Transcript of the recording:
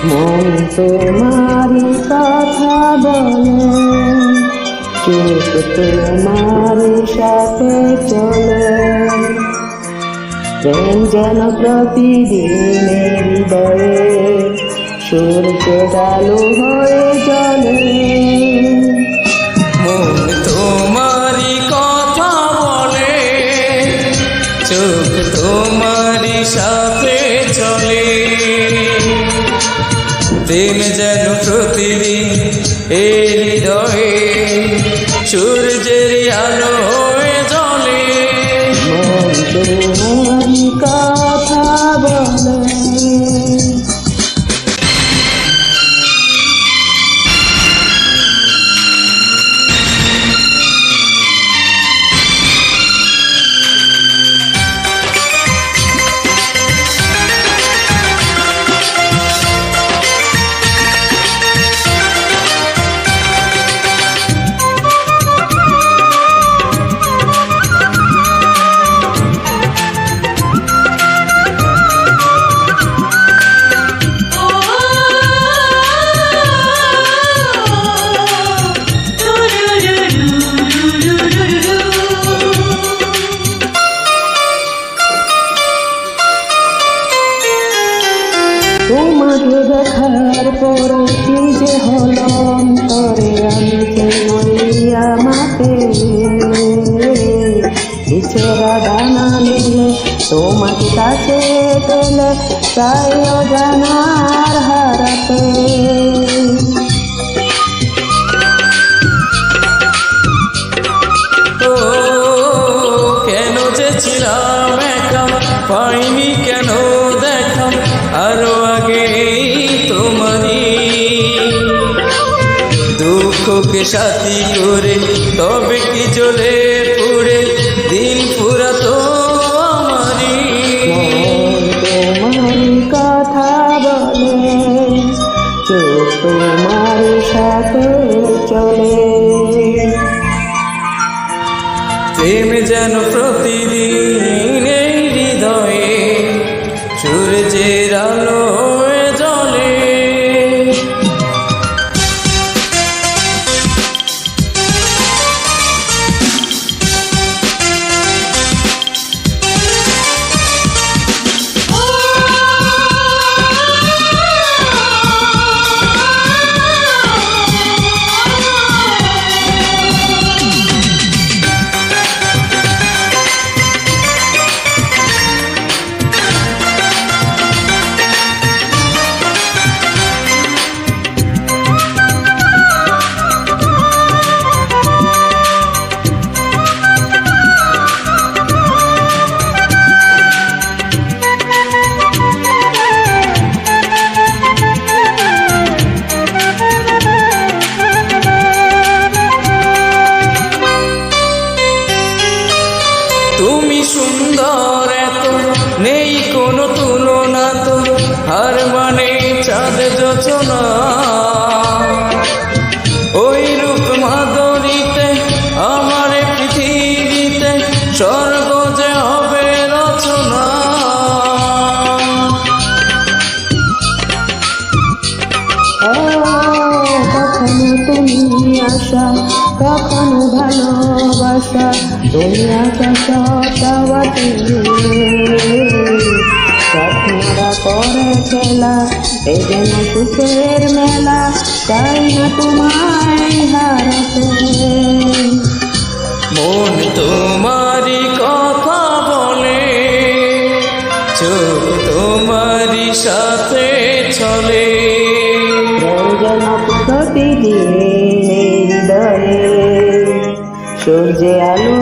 মন তোমারি কথা বলে, চোখ তোমার সাথে চলে। প্রেম যেন প্রতিদিনের হৃদয়ে সূর্যের আলো হয়ে জ্বলে। মন তোমারি কথা বলে, চোখ তোমারি সাথে চলে। প্রেম যেন প্রতিদিন এই হৃদয়ে সূর্যের আলো হয়ে জ্বলে। মন তোমারি কথা বলে। তোমাকে দেখার পর কি যে হলো অন্তরে, আমি যে মরিয়া মাতে। ইচ্ছেরা ডানা নিলে তোমাকে কাছে পেলে, তাই অজানার হারাতে। ও কেন যে ছিলাম একা, পাইনি কেন দেখা আরো আগে তোমারি। দুঃখকে সাথী করে তবে কি জ্বলে পুড়ে দিন ফুরাতো আমারি। তোমার কথা বলে, চোখ তোমার সাথে চলে। প্রেম যেন প্রতিদিন এই হৃদয়ে সূর্যের আলো হয়ে জ্বলে। তুমি সুন্দর এত, নেই কোনো তুলনা তো, হার মানে চাঁদ যোচনা। ওই রূপ মাধুরীতে আমার পৃথিবীতে স্বর্গ যে হবে রচনা। কখনো তুমি আশা, কখনো ভালোবাসা, তুমি আকাশ চাওয়াতে। স্বপ্নরা করে খেলা, এই যেন সুখের মেলা, চাই না তোমায় হারাতে। মন তোমারি কথা বলে, চোখ তোমারি সাথে চলে। যেন প্রতিদিন হৃদয়ে সূর্যে আলো